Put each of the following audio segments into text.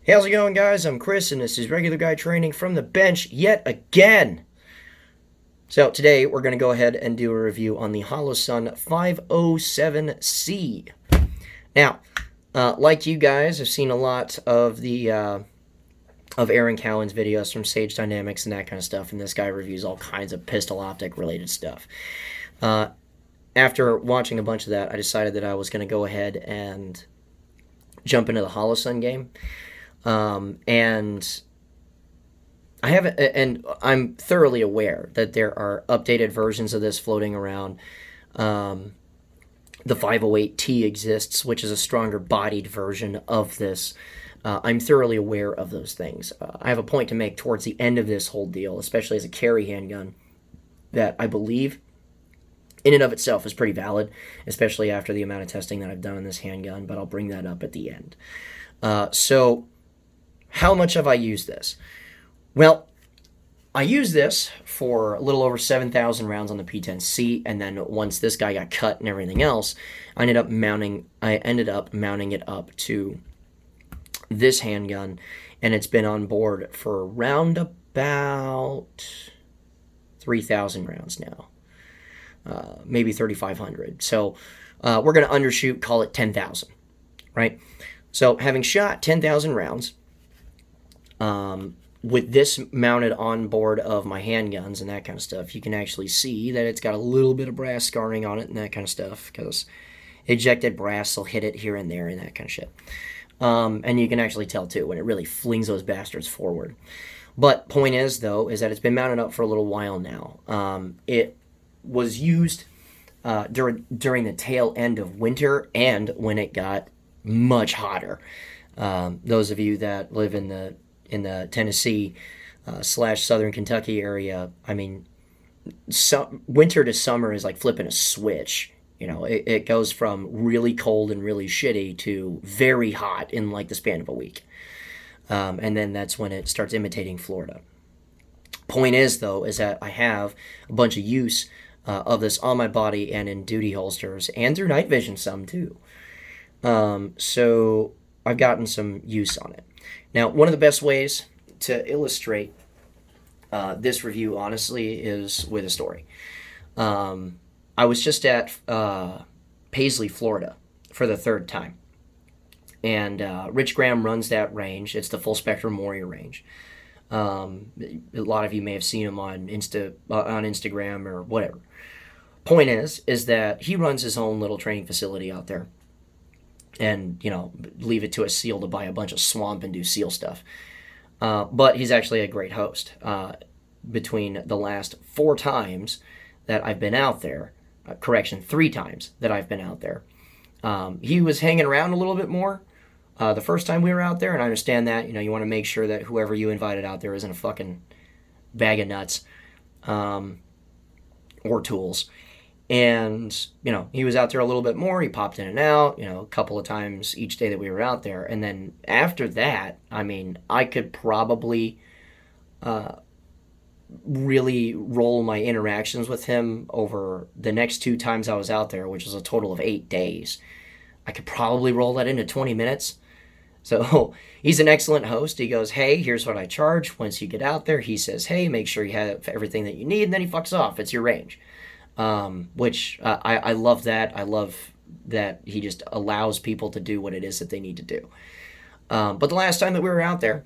Hey, how's it going, guys? I'm Chris, and this is Regular Guy Training from the bench yet again. So today we're going to go ahead and do a review on the Holosun 507C. Now, like you guys, I've seen a lot of the of Aaron Cowan's videos from Sage Dynamics and that kind of stuff, and this guy reviews all kinds of pistol optic related stuff. After watching a bunch of that, I decided that I was going to go ahead and jump into the Holosun game. And I haven't, and I'm thoroughly aware that there are updated versions of this floating around. The 508T exists, which is a stronger bodied version of this. I'm thoroughly aware of those things. I have a point to make towards the end of this whole deal, especially as a carry handgun, that I believe in and of itself is pretty valid, especially after the amount of testing that I've done on this handgun, but I'll bring that up at the end. So how much have I used this? Well, I used this for a little over 7,000 rounds on the P10C, and then once this guy got cut and everything else, I ended up mounting it up to this handgun, and it's been on board for around about 3,000 rounds now, maybe 3,500. So we're going to undershoot, call it 10,000, right? So having shot 10,000 rounds, with this mounted on board of my handguns and that kind of stuff, you can actually see that it's got a little bit of brass scarring on it and that kind of stuff, because ejected brass will hit it here and there and that kind of shit. And you can actually tell too when it really flings those bastards forward. But point is, though, is that it's been mounted up for a little while now. It was used during the tail end of winter and when it got much hotter. Those of you that live in the Tennessee / Southern Kentucky area, I mean, winter to summer is like flipping a switch. You know, it goes from really cold and really shitty to very hot in like the span of a week. And then that's when it starts imitating Florida. Point is, though, is that I have a bunch of use of this on my body and in duty holsters and through night vision some too. So I've gotten some use on it. Now, one of the best ways to illustrate this review, honestly, is with a story. I was just at Paisley, Florida, for the third time. And Rich Graham runs that range. It's the Full Spectrum Warrior range. A lot of you may have seen him on Instagram or whatever. Point is that he runs his own little training facility out there. And, you know, leave it to a SEAL to buy a bunch of swamp and do SEAL stuff. But he's actually a great host. Between the last 4 times that I've been out there, 3 times that I've been out there, he was hanging around a little bit more the first time we were out there, and I understand that. You know, you want to make sure that whoever you invited out there isn't a fucking bag of nuts or tools. And, you know, he was out there a little bit more. He popped in and out, you know, a couple of times each day that we were out there. And then after that, I mean, I could probably really roll my interactions with him over the next 2 times I was out there, which was a total of 8 days. I could probably roll that into 20 minutes. So he's an excellent host. He goes, hey, here's what I charge. Once you get out there, he says, hey, make sure you have everything that you need. And then he fucks off. It's your range. Which I love that. I love that he just allows people to do what it is that they need to do. But the last time that we were out there,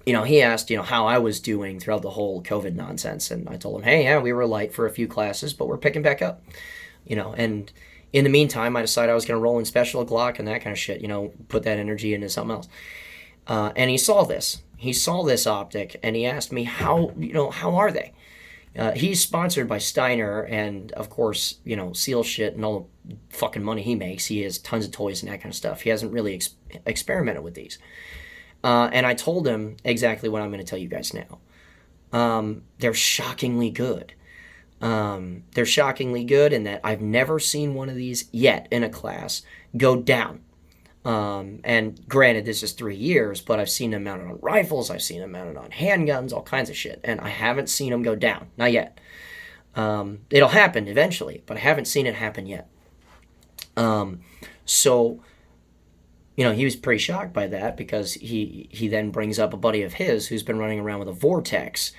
you know, he asked, you know, how I was doing throughout the whole COVID nonsense. And I told him, hey, yeah, we were light for a few classes, but we're picking back up, you know. And in the meantime, I decided I was going to roll in special Glock and that kind of shit, you know, put that energy into something else. And he saw this. He saw this optic, and he asked me, how are they? He's sponsored by Steiner, and of course, you know, SEAL shit and all the fucking money he makes. He has tons of toys and that kind of stuff. He hasn't really experimented with these. And I told him exactly what I'm going to tell you guys now. They're shockingly good. They're shockingly good in that I've never seen one of these yet in a class go down. And granted, this is 3 years, but I've seen them mounted on rifles, I've seen them mounted on handguns, all kinds of shit, and I haven't seen them go down. Not yet. It'll happen eventually, but I haven't seen it happen yet. So he was pretty shocked by that because he then brings up a buddy of his who's been running around with a Vortex,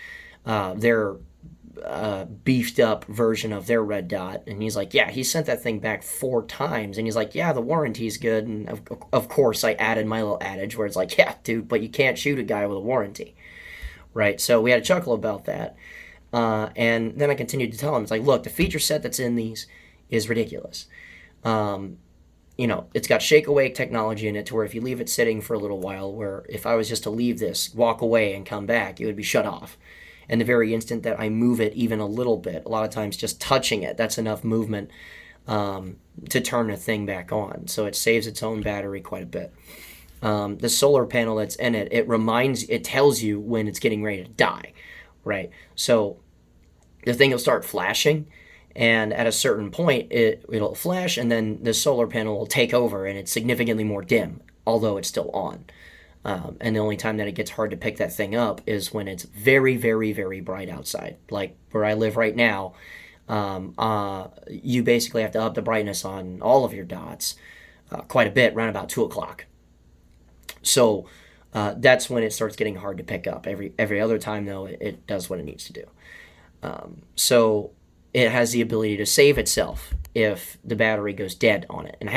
their beefed up version of their red dot, and he's like, yeah, he sent that thing back 4 times, and he's like, yeah, the warranty's good, and of course I added my little adage where it's like, yeah, dude, but you can't shoot a guy with a warranty, right? So we had a chuckle about that, and then I continued to tell him, it's like, look, the feature set that's in these is ridiculous. It's got shake awake technology in it to where if you leave it sitting for a little while, where if I was just to leave this, walk away and come back, it would be shut off. And the very instant that I move it even a little bit, a lot of times just touching it, that's enough movement to turn the thing back on. So it saves its own battery quite a bit. The solar panel that's in it, it tells you when it's getting ready to die, right? So the thing will start flashing, and at a certain point, it'll flash, and then the solar panel will take over, and it's significantly more dim, although it's still on. And the only time that it gets hard to pick that thing up is when it's very, very, very bright outside. Like where I live right now, you basically have to up the brightness on all of your dots quite a bit, around about 2 o'clock. So that's when it starts getting hard to pick up. Every other time, though, it does what it needs to do. So it has the ability to save itself if the battery goes dead on it. And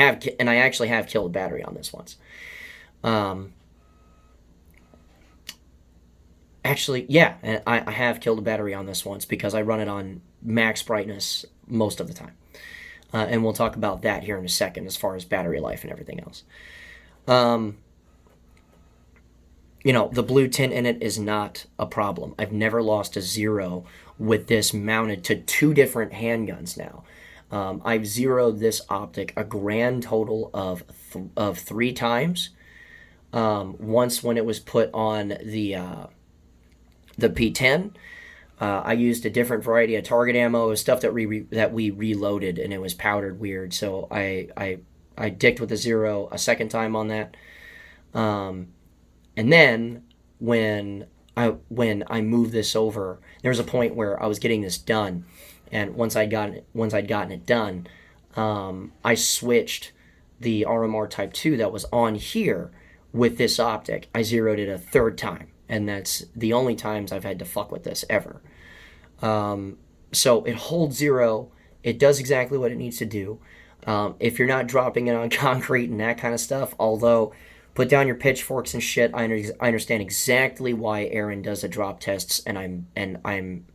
I actually have killed a battery on this once. Actually, yeah, and I have killed a battery on this once because I run it on max brightness most of the time. And we'll talk about that here in a second as far as battery life and everything else. The blue tint in it is not a problem. I've never lost a 0 with this mounted to 2 different handguns now. I've zeroed this optic a grand total of 3 times. Once when it was put on the P10, I used a different variety of target ammo. It was stuff that we reloaded, and it was powdered weird. So I dicked with a 0 a second time on that. And then when I moved this over, there was a point where I was getting this done, and once I'd gotten it done, I switched the RMR Type 2 that was on here with this optic. I zeroed it a 3rd time, and that's the only times I've had to fuck with this ever. So it holds 0. It does exactly what it needs to do. If you're not dropping it on concrete and that kind of stuff, although put down your pitchforks and shit, I understand exactly why Aaron does the drop tests, and I'm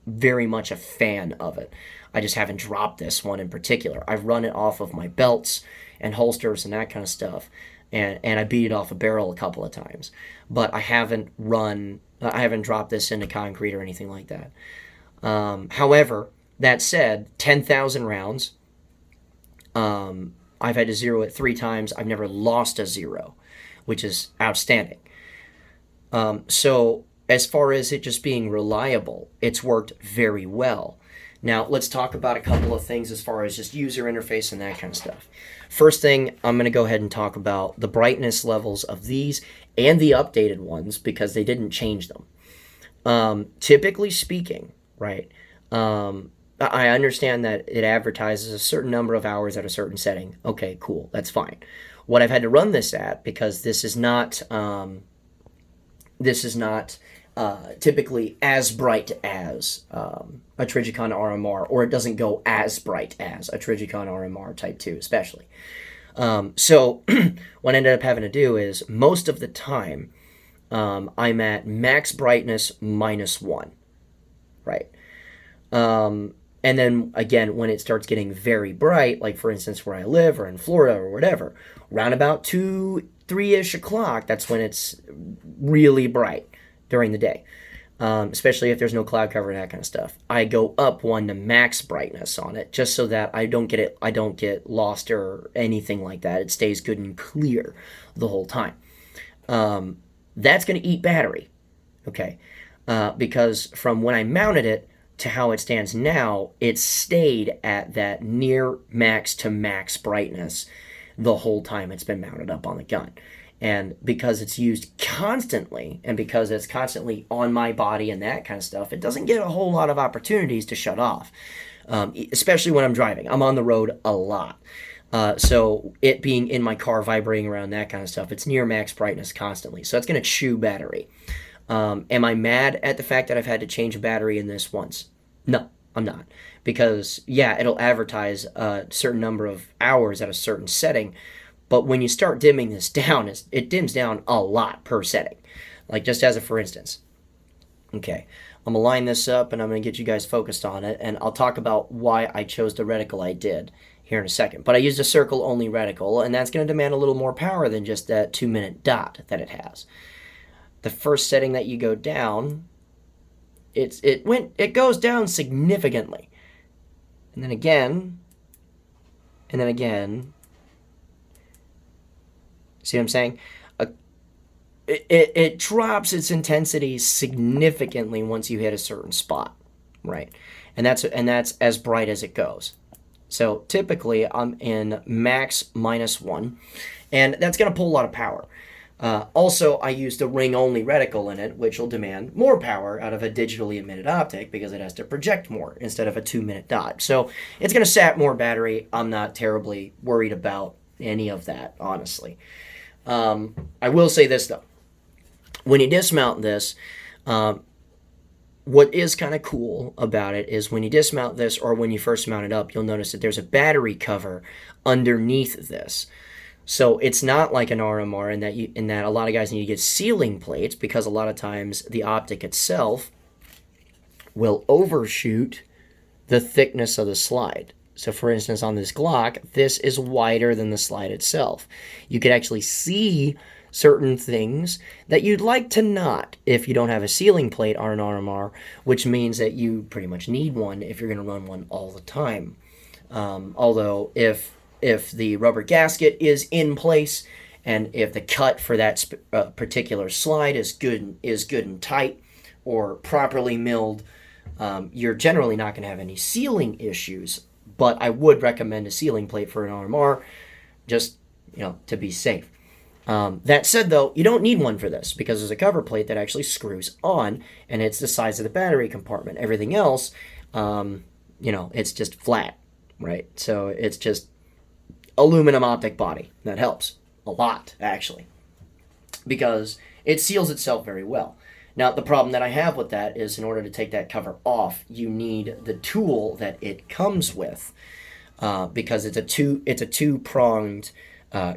very much a fan of it. I just haven't dropped this one in particular. I've run it off of my belts and holsters and that kind of stuff, and I beat it off a barrel a couple of times, but I haven't dropped this into concrete or anything like that. However, that said, 10,000 rounds. I've had to zero it 3 times. I've never lost a 0, which is outstanding. So as far as it just being reliable, it's worked very well. Now, let's talk about a couple of things as far as just user interface and that kind of stuff. First thing, I'm going to go ahead and talk about the brightness levels of these and the updated ones because they didn't change them. Typically speaking, right, I understand that it advertises a certain number of hours at a certain setting. Okay, cool, that's fine. What I've had to run this at, because this is not typically as bright as a Trigicon RMR, or it doesn't go as bright as a Trigicon RMR Type 2 especially. So what I ended up having to do is most of the time I'm at max brightness -1, right? And then again, when it starts getting very bright, like for instance where I live or in Florida or whatever, round about 2, 3-ish o'clock, that's when it's really bright during the day. Especially if there's no cloud cover and that kind of stuff. I go up 1 to max brightness on it, just so that I don't get lost or anything like that. It stays good and clear the whole time. That's going to eat battery, okay? Because from when I mounted it to how it stands now, it stayed at that near max to max brightness the whole time it's been mounted up on the gun. And because it's used constantly, and because it's constantly on my body and that kind of stuff, it doesn't get a whole lot of opportunities to shut off, especially when I'm driving. I'm on the road a lot. So it being in my car, vibrating around, that kind of stuff, it's near max brightness constantly. So it's going to chew battery. Am I mad at the fact that I've had to change a battery in this once? No, I'm not. Because, yeah, it'll advertise a certain number of hours at a certain setting. But when you start dimming this down, it dims down a lot per setting. Like, just as a for instance. Okay, I'm going to line this up and I'm going to get you guys focused on it. And I'll talk about why I chose the reticle I did here in a second. But I used a circle-only reticle, and that's going to demand a little more power than just that 2-minute dot that it has. The first setting that you go down, it goes down significantly. And then again, and then again. See what I'm saying? It drops its intensity significantly once you hit a certain spot, right? And that's as bright as it goes. So typically I'm in max -1, and that's going to pull a lot of power. Also, I used a ring-only reticle in it, which will demand more power out of a digitally emitted optic because it has to project more instead of a 2-minute dot. So it's going to sap more battery. I'm not terribly worried about any of that, honestly. I will say this, though. When you dismount this, what is kind of cool about it is when you dismount this or when you first mount it up, you'll notice that there's a battery cover underneath this. So it's not like an RMR in that a lot of guys need to get ceiling plates because a lot of times the optic itself will overshoot the thickness of the slide. So for instance, on this Glock, this is wider than the slide itself. You could actually see certain things that you'd like to not if you don't have a ceiling plate on an RMR, which means that you pretty much need one if you're going to run one all the time. Although if the rubber gasket is in place and if the cut for that particular slide is good and tight or properly milled, you're generally not going to have any sealing issues. But I would recommend a ceiling plate for an RMR, just to be safe. That said, though, you don't need one for this because there's a cover plate that actually screws on, and it's the size of the battery compartment. Everything else, it's just flat, right? So it's just aluminum optic body. That helps a lot, actually, because it seals itself very well. Now, the problem that I have with that is in order to take that cover off, you need the tool that it comes with because it's a two-pronged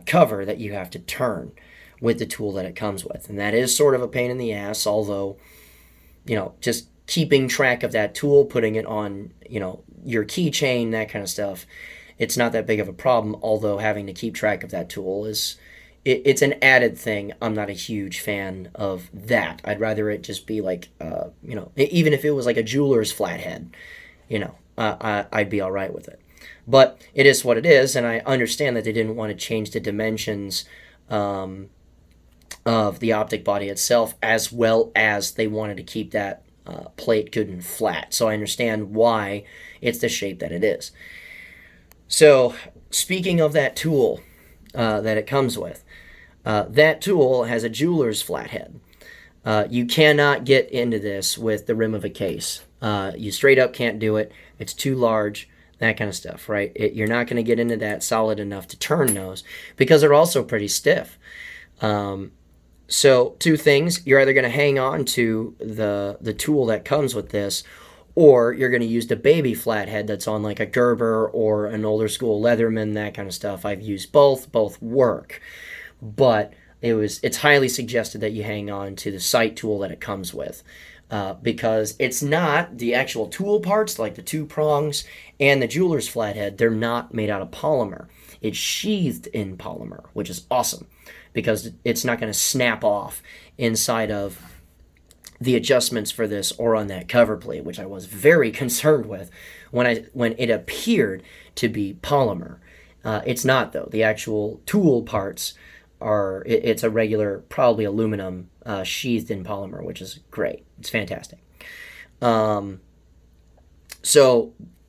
cover that you have to turn with the tool that it comes with. And that is sort of a pain in the ass, although, just keeping track of that tool, putting it on, your keychain, that kind of stuff, it's not that big of a problem, although having to keep track of that tool it's an added thing. I'm not a huge fan of that. I'd rather it just be like, even if it was like a jeweler's flathead, I'd be all right with it. But it is what it is, and I understand that they didn't want to change the dimensions of the optic body itself, as well as they wanted to keep that plate good and flat. So I understand why it's the shape that it is. So speaking of that tool that it comes with, that tool has a jeweler's flathead. You cannot get into this with the rim of a case. You straight up can't do it. It's too large, that kind of stuff, right? You're not going to get into that solid enough to turn those because they're also pretty stiff. So two things, you're either going to hang on to the tool that comes with this, or you're going to use the baby flathead that's on like a Gerber or an older school Leatherman, that kind of stuff. I've used both work. But it's highly suggested that you hang on to the sight tool that it comes with because it's not the actual tool parts, like the two prongs and the jeweler's flathead, they're not made out of polymer. It's sheathed in polymer, which is awesome because it's not going to snap off inside of the adjustments for this or on that cover plate, which I was very concerned with when it appeared to be polymer. It's not, though. The actual tool parts it's a regular, probably aluminum sheathed in polymer, which is great. It's fantastic. So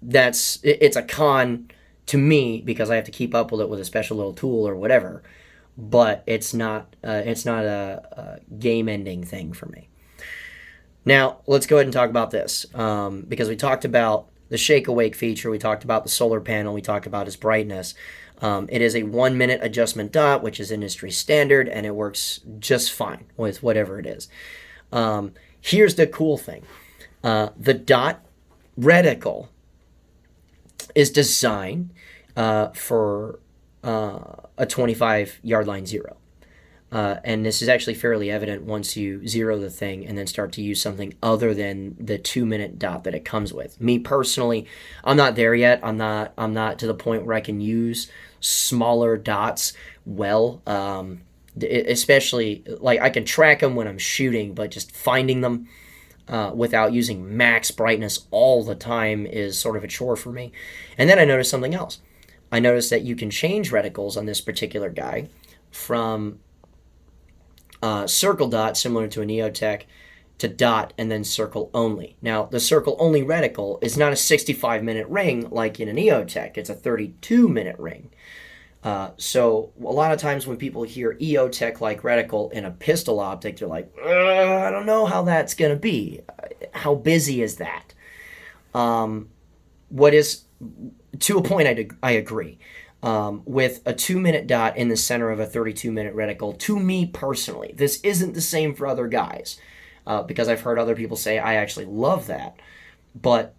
it's a con to me because I have to keep up with it with a special little tool or whatever, but it's not a game-ending thing for me. Now, let's go ahead and talk about this because we talked about the shake awake feature, we talked about the solar panel, we talked about its brightness. It is a 1-minute adjustment dot, which is industry standard, and it works just fine with whatever it is. Here's the cool thing. The dot reticle is designed for a 25-yard line zero. And this is actually fairly evident once you zero the thing and then start to use something other than the 2-minute dot that it comes with. Me personally, I'm not there yet. I'm not to the point where I can use smaller dots well. Especially, like, I can track them when I'm shooting, but just finding them without using max brightness all the time is sort of a chore for me. And then I noticed something else. I noticed that you can change reticles on this particular guy from circle dot, similar to a Neotech, to dot and then circle only. Now, the circle only reticle is not a 65-minute ring like in a Neotech. It's a 32-minute ring. So a lot of times when people hear EOTech-like reticle in a pistol optic, they're like, I don't know how that's going to be. How busy is that? What is, to a point, I agree. With a 2-minute dot in the center of a 32-minute reticle, to me personally, this isn't the same for other guys, because I've heard other people say I actually love that. But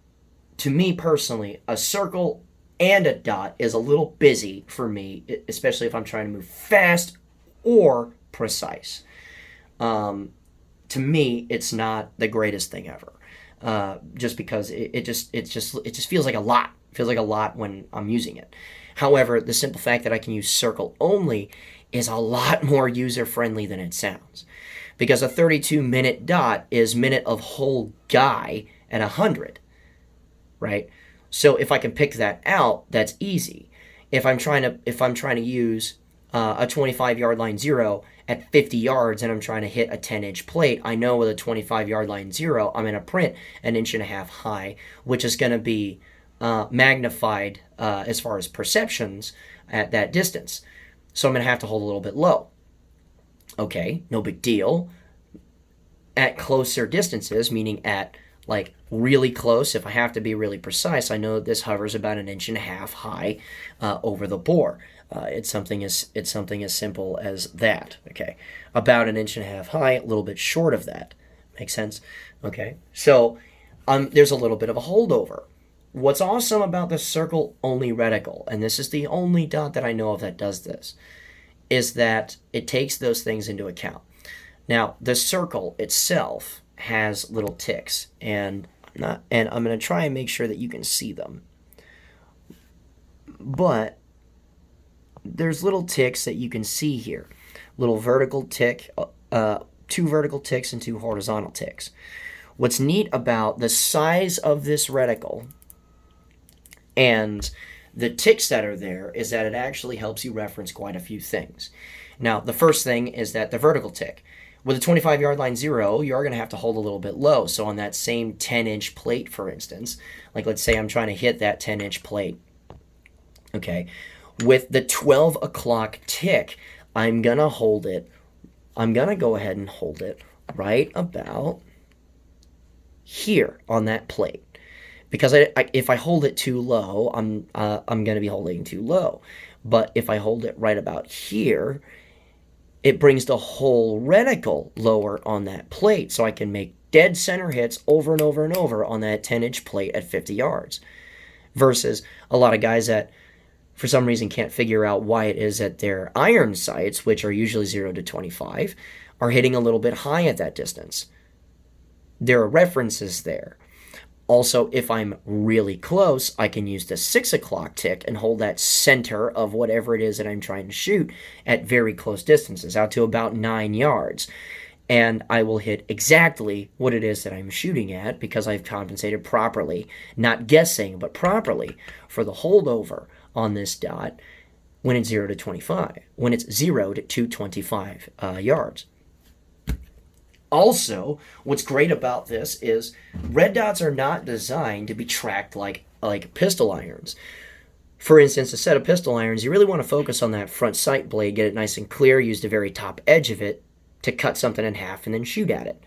to me personally, a circle and a dot is a little busy for me, especially if I'm trying to move fast or precise. To me, it's not the greatest thing ever, just because it just feels like a lot. It feels like a lot when I'm using it. However, the simple fact that I can use circle only is a lot more user-friendly than it sounds. Because a 32-minute dot is minute of whole guy at 100, right? So if I can pick that out, that's easy. If I'm trying to use a 25-yard line zero at 50 yards and I'm trying to hit a 10-inch plate, I know with a 25-yard line zero, I'm going to print 1.5 inches high, which is going to be magnified as far as perceptions at that distance. So I'm going to have to hold a little bit low. Okay, no big deal. At closer distances, meaning at like really close, if I have to be really precise, I know that this hovers about 1.5 inches high over the bore. It's something as simple as that. Okay, about 1.5 inches high, a little bit short of that. Makes sense? Okay, so there's a little bit of a holdover. What's awesome about the circle only reticle, and this is the only dot that I know of that does this, is that it takes those things into account. Now, the circle itself has little ticks, and I'm going to try and make sure that you can see them. But there's little ticks that you can see here. Little vertical tick, 2 vertical ticks and 2 horizontal ticks. What's neat about the size of this reticle and the ticks that are there is that it actually helps you reference quite a few things. Now, the first thing is that the vertical tick. With a 25-yard line zero, you are going to have to hold a little bit low. So on that same 10-inch plate, for instance, like let's say I'm trying to hit that 10-inch plate. Okay, with the 12 o'clock tick, I'm going to hold it. I'm going to go ahead and hold it right about here on that plate. Because if I hold it too low, I'm going to be holding too low. But if I hold it right about here, it brings the whole reticle lower on that plate, so I can make dead center hits over and over and over on that 10-inch plate at 50 yards. Versus a lot of guys that, for some reason, can't figure out why it is that their iron sights, which are usually 0 to 25, are hitting a little bit high at that distance. There are references there. Also, if I'm really close, I can use the 6 o'clock tick and hold that center of whatever it is that I'm trying to shoot at very close distances, out to about 9 yards. And I will hit exactly what it is that I'm shooting at because I've compensated properly, not guessing, but properly for the holdover on this dot when it's 0 to 25, when it's 0 to 25 yards. Also, what's great about this is red dots are not designed to be tracked like pistol irons. For instance, a set of pistol irons, you really want to focus on that front sight blade, get it nice and clear, use the very top edge of it to cut something in half and then shoot at it.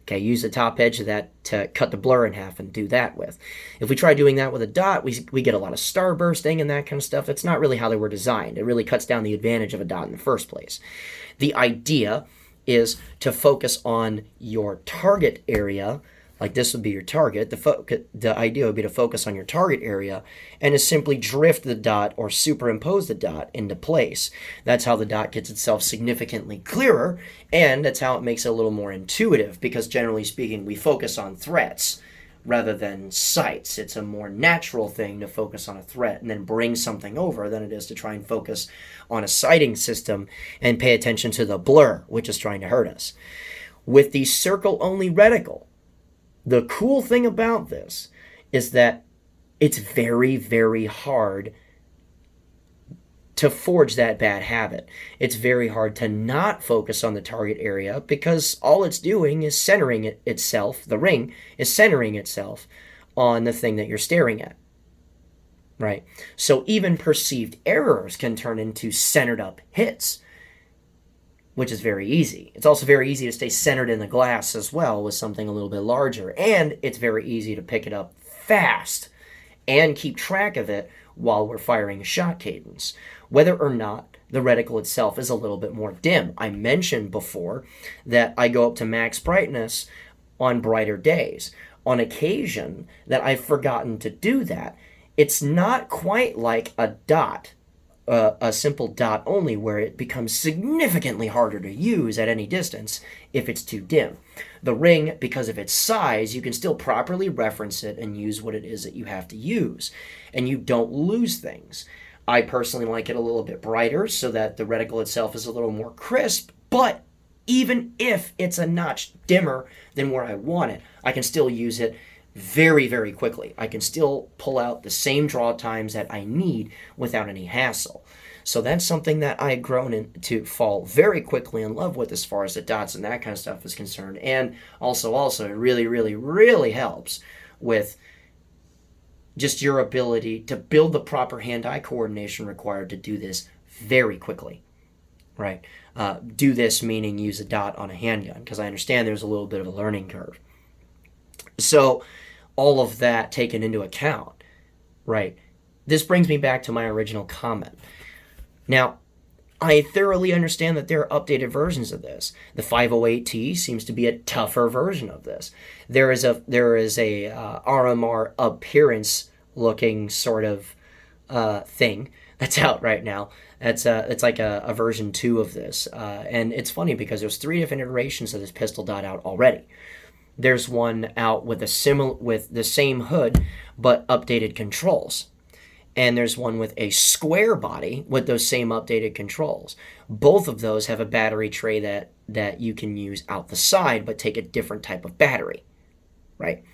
Okay, use the top edge of that to cut the blur in half and do that with. If we try doing that with a dot, we get a lot of starbursting and that kind of stuff. That's not really how they were designed. It really cuts down the advantage of a dot in the first place. The idea is to focus on your target area, like this would be your target. The idea would be to focus on your target area and to simply drift the dot or superimpose the dot into place. That's how the dot gets itself significantly clearer, and that's how it makes it a little more intuitive, because generally speaking, we focus on threats rather than sights. It's a more natural thing to focus on a threat and then bring something over than it is to try and focus on a sighting system and pay attention to the blur, which is trying to hurt us. With the circle-only reticle, the cool thing about this is that it's very, very hard to forge that bad habit. It's very hard to not focus on the target area, because all it's doing is centering itself, the ring is centering itself on the thing that you're staring at, right? So even perceived errors can turn into centered up hits, which is very easy. It's also very easy to stay centered in the glass as well with something a little bit larger, and it's very easy to pick it up fast and keep track of it while we're firing a shot cadence, whether or not the reticle itself is a little bit more dim. I mentioned before that I go up to max brightness on brighter days. On occasion that I've forgotten to do that, it's not quite like a dot, a simple dot only, where it becomes significantly harder to use at any distance if it's too dim. The ring, because of its size, you can still properly reference it and use what it is that you have to use, and you don't lose things. I personally like it a little bit brighter so that the reticle itself is a little more crisp, but even if it's a notch dimmer than where I want it, I can still use it very, very quickly. I can still pull out the same draw times that I need without any hassle. So that's something that I had grown to fall very quickly in love with as far as the dots and that kind of stuff is concerned. And also it really, really, really helps with just your ability to build the proper hand-eye coordination required to do this very quickly, right? Do this meaning use a dot on a handgun, because I understand there's a little bit of a learning curve. So all of that taken into account, right, this brings me back to my original comment. Now, I thoroughly understand that there are updated versions of this. The 508T seems to be a tougher version of this. There is a RMR appearance looking sort of thing that's out right now. It's like a version 2 of this, and it's funny because there's 3 different iterations of this pistol dot out already. There's one out with the same hood but updated controls. And there's one with a square body with those same updated controls. Both of those have a battery tray that you can use out the side, but take a different type of battery, right?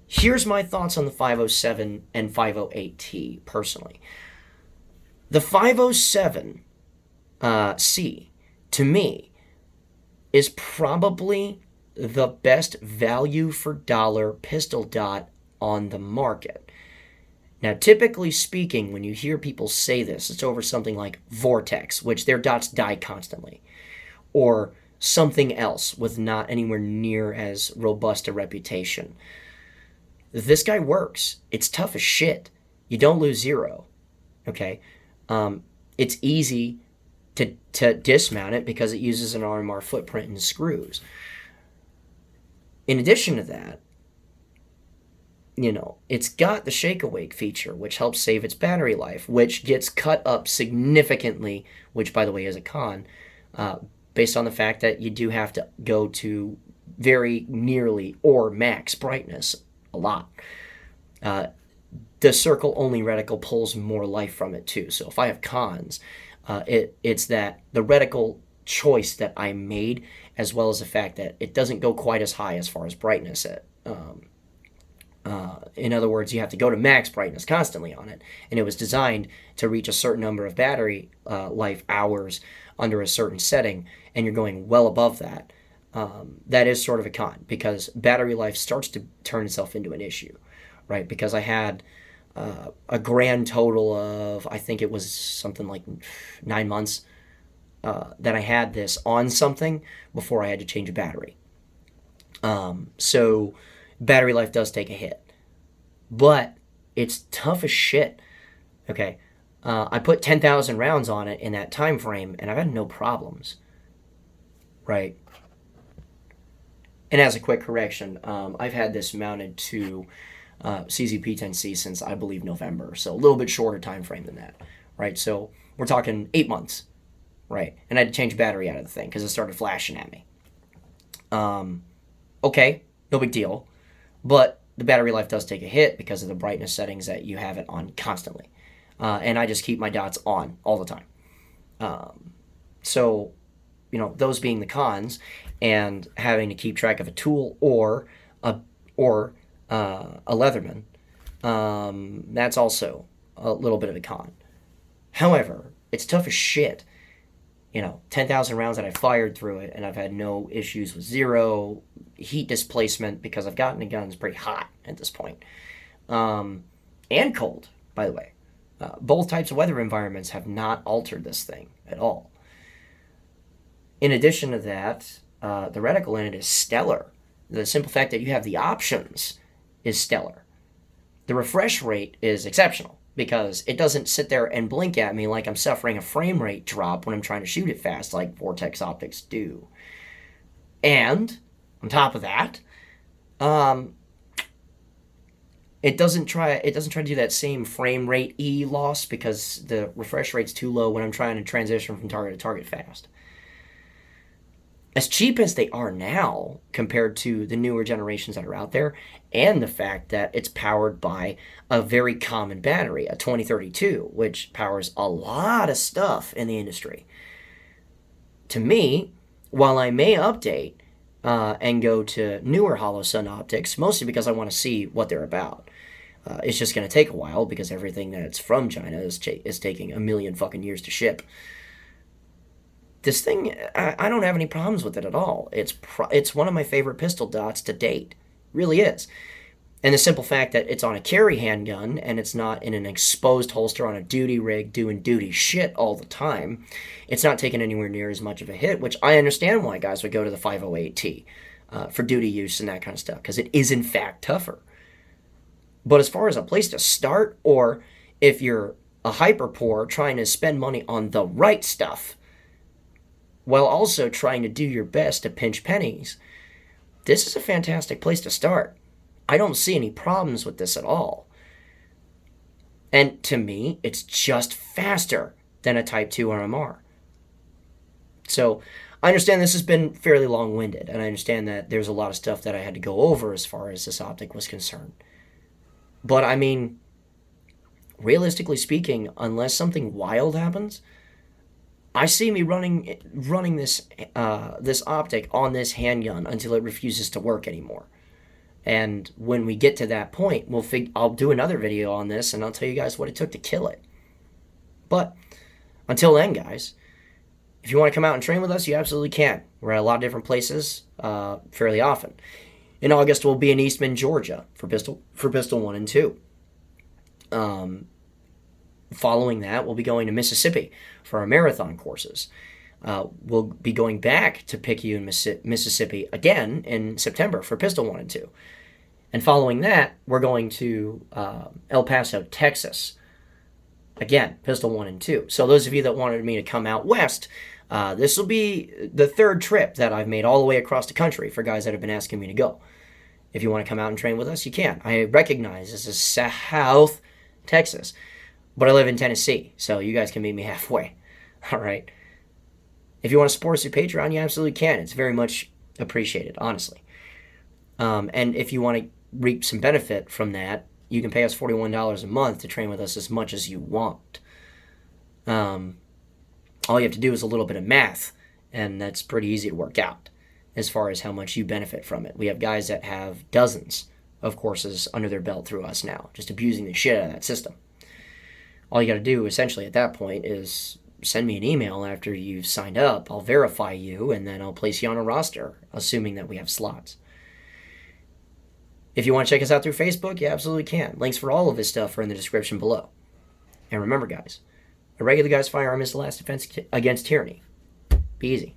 Here's my thoughts on the 507 and 508T personally. The 507C, to me, is probably the best value for dollar pistol dot on the market. Now, typically speaking, when you hear people say this, it's over something like Vortex, which their dots die constantly, or something else with not anywhere near as robust a reputation. This guy works. It's tough as shit. You don't lose zero, okay? It's easy to dismount it because it uses an RMR footprint and screws. In addition to that, it's got the shake awake feature, which helps save its battery life, which gets cut up significantly, which, by the way, is a con, based on the fact that you do have to go to very nearly or max brightness a lot. The circle-only reticle pulls more life from it, too. So if I have cons, it's that the reticle choice that I made, as well as the fact that it doesn't go quite as high as far as brightness. In other words, you have to go to max brightness constantly on it, and it was designed to reach a certain number of battery life hours under a certain setting, and you're going well above that. That is sort of a con, because battery life starts to turn itself into an issue, right? Because I had a grand total of, I think it was something like 9 months that I had this on something before I had to change a battery. So battery life does take a hit, but it's tough as shit. Okay, I put 10,000 rounds on it in that time frame, and I've had no problems. Right. And as a quick correction, I've had this mounted to CZP-10C since I believe November, so a little bit shorter time frame than that. Right. So we're talking 8 months. Right. And I had to change battery out of the thing because it started flashing at me. Okay, no big deal. But the battery life does take a hit because of the brightness settings that you have it on constantly. And I just keep my dots on all the time. So, those being the cons, and having to keep track of a tool or a Leatherman, that's also a little bit of a con. However, it's tough as shit. 10,000 rounds that I fired through it, and I've had no issues with zero heat displacement because I've gotten the guns pretty hot at this point. And cold, by the way. Both types of weather environments have not altered this thing at all. In addition to that, the reticle in it is stellar. The simple fact that you have the options is stellar. The refresh rate is exceptional because it doesn't sit there and blink at me like I'm suffering a frame rate drop when I'm trying to shoot it fast like Vortex optics do. And on top of that, it doesn't try to do that same frame rate loss because the refresh rate's too low when I'm trying to transition from target to target fast. As cheap as they are now compared to the newer generations that are out there, and the fact that it's powered by a very common battery, a 2032, which powers a lot of stuff in the industry. To me, while I may update and go to newer Holosun optics, mostly because I want to see what they're about. It's just going to take a while because everything that's from China is taking a million fucking years to ship. This thing, I don't have any problems with it at all. It's one of my favorite pistol dots to date. Really is. And the simple fact that it's on a carry handgun and it's not in an exposed holster on a duty rig doing duty shit all the time, it's not taking anywhere near as much of a hit, which I understand why guys would go to the 508T for duty use and that kind of stuff, because it is in fact tougher. But as far as a place to start, or if you're a hyper poor trying to spend money on the right stuff, while also trying to do your best to pinch pennies, this is a fantastic place to start. I don't see any problems with this at all. And to me, it's just faster than a Type 2 RMR. So I understand this has been fairly long-winded, and I understand that there's a lot of stuff that I had to go over as far as this optic was concerned. But I mean, realistically speaking, unless something wild happens, I see me running this optic on this handgun until it refuses to work anymore. And when we get to that point, I'll do another video on this, and I'll tell you guys what it took to kill it. But until then, guys, if you want to come out and train with us, you absolutely can. We're at a lot of different places fairly often. In August, we'll be in Eastman, Georgia for Pistol 1 and 2. Following that, we'll be going to Mississippi for our marathon courses. We'll be going back to Picayune, Mississippi again in September for Pistol 1 and 2. And following that, we're going to El Paso, Texas. Again, Pistol 1 and 2. So those of you that wanted me to come out west, this will be the third trip that I've made all the way across the country for guys that have been asking me to go. If you want to come out and train with us, you can. I recognize this is South Texas, but I live in Tennessee, so you guys can meet me halfway. All right. If you want to support us through Patreon, you absolutely can. It's very much appreciated, honestly. And if you want to reap some benefit from that, you can pay us $41 a month to train with us as much as you want. All you have to do is a little bit of math, and that's pretty easy to work out as far as how much you benefit from it. We have guys that have dozens of courses under their belt through us now, just abusing the shit out of that system. All you got to do, essentially, at that point is send me an email after you've signed up. I'll verify you, and then I'll place you on a roster, assuming that we have slots. If you want to check us out through Facebook, you absolutely can. Links for all of this stuff are in the description below. And remember, guys, a regular guy's firearm is the last defense against tyranny. Be easy.